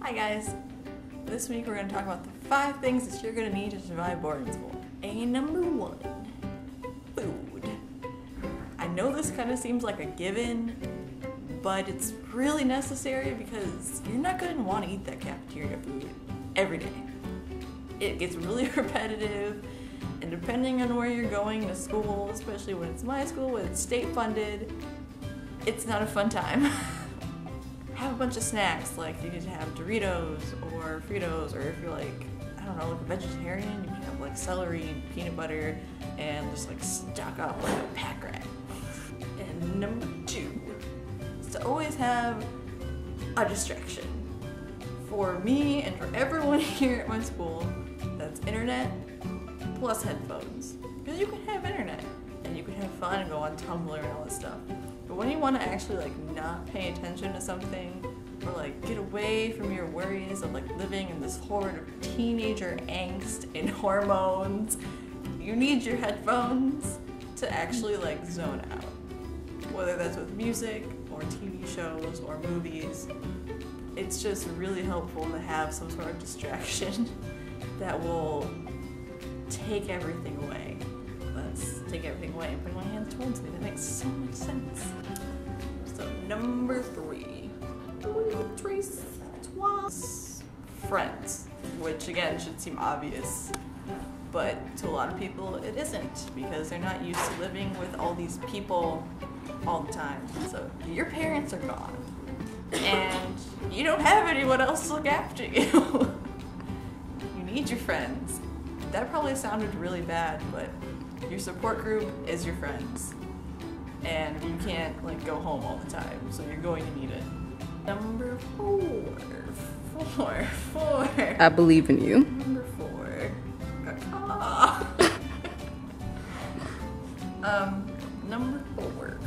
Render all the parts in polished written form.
Hi guys! This week we're going to talk about the 5 things that you're going to need to survive boarding school. Number 1, food. I know this kind of seems like a given, but it's really necessary because you're not going to want to eat that cafeteria food every day. It gets really repetitive, and depending on where you're going to school, especially when it's my school, when it's state funded, it's not a fun time. Have a bunch of snacks, like you could have Doritos or Fritos, or if you're like, I don't know, like a vegetarian, you can have like celery and peanut butter and just like stock up like a pack rat. And number 2 is to always have a distraction. For me and for everyone here at my school, that's internet plus headphones. Because you can have internet and you can have fun and go on Tumblr and all this stuff. But when you want to actually like not pay attention to something, or like get away from your worries of like living in this horde of teenager angst and hormones, you need your headphones to actually like zone out. Whether that's with music or TV shows or movies, it's just really helpful to have some sort of distraction that will take everything away. Let's take everything away and put my hands towards me. That makes so much sense. So number 3. Friends. Which again should seem obvious, but to a lot of people it isn't, because they're not used to living with all these people all the time. So your parents are gone and you don't have anyone else to look after you. You need your friends. That probably sounded really bad, but your support group is your friends, and you can't like go home all the time, so you're going to need it. Number 4. I believe in you. Number 4. Number 4.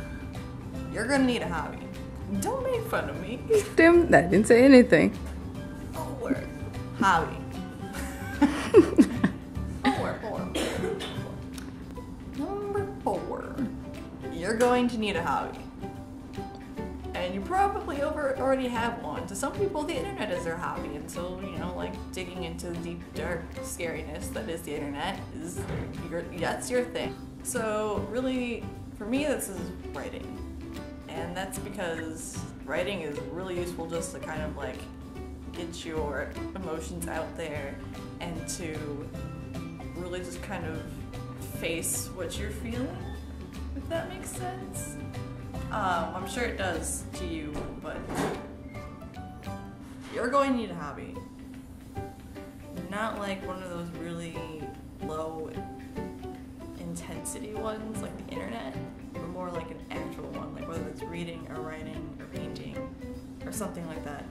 You're gonna need a hobby. Don't make fun of me. Damn, I didn't say anything. 4. Hobby. 4. Number 4. You're going to need a hobby. And you probably already have one. To some people, the internet is their hobby, and so, you know, like digging into the deep, dark scariness that is the internet that's your thing. So really, for me, this is writing. And that's because writing is really useful just to kind of like get your emotions out there and to really just kind of face what you're feeling, if that makes sense. I'm sure it does to you, but you're going to need a hobby. Not like one of those really low intensity ones like the internet, but more like an actual one, like whether it's reading or writing or painting or something like that,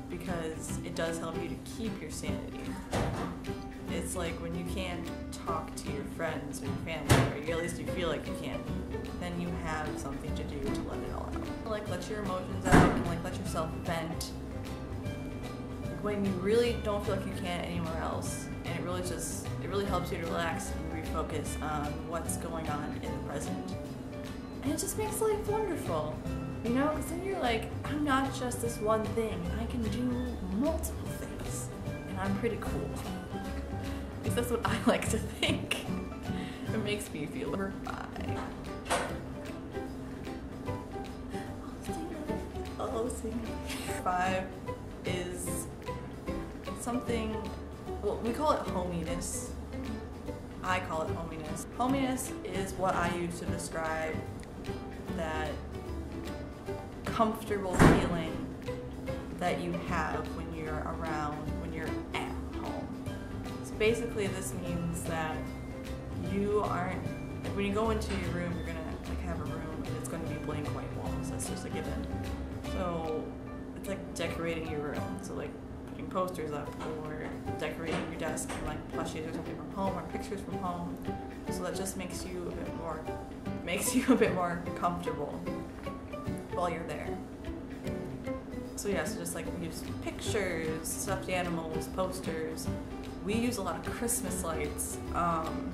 because it does help you to keep your sanity. It's like when you can't talk to your friends or your family, or at least you feel like you can't, then you have something to do to let it all out. Like let your emotions out and like let yourself vent when you really don't feel like you can anywhere else. And it really helps you to relax and refocus on what's going on in the present. And it just makes life wonderful, you know, because then you're like, I'm not just this one thing, I can do multiple things, and I'm pretty cool. Because that's what I like to think. It makes me feel. Number 5. Oh, sing. 5 is something, well, we call it hominess. I call it hominess. Hominess is what I use to describe that comfortable feeling that you have when you're around, when you're at home. So basically this means that you aren't, like when you go into your room, you're gonna like have a room and it's gonna be blank white walls. That's just a given. So it's like decorating your room. So like putting posters up or decorating your desk and like plushies or something from home or pictures from home. So that just makes you a bit more comfortable while you're there. So yeah, so just like we use pictures, stuffed animals, posters. We use a lot of Christmas lights.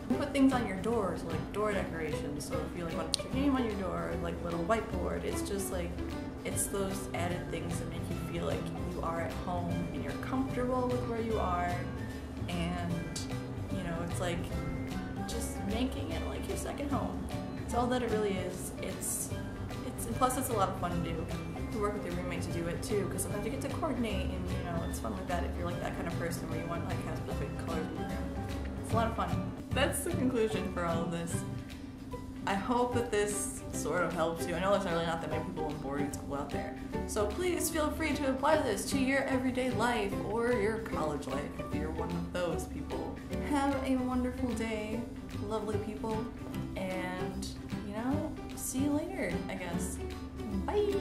We put things on your doors, like door decorations. So if you like want to put your name on your door, like little whiteboard, it's just like, it's those added things that make you feel like you are at home and you're you are, and you know, it's like just making it like your second home. It's all that it really is. It's plus it's a lot of fun to do. To work with your roommate to do it too, because sometimes you get to coordinate, and you know, it's fun like that if you're like that kind of person where you want like have specific colors in your room. It's a lot of fun. That's the conclusion for all of this. I hope that this sort of helps you. I know there's really not that many people in boarding school out there. So please feel free to apply this to your everyday life or your college life if you're one of those people. Have a wonderful day, lovely people, and you know, see you later, I guess. Bye!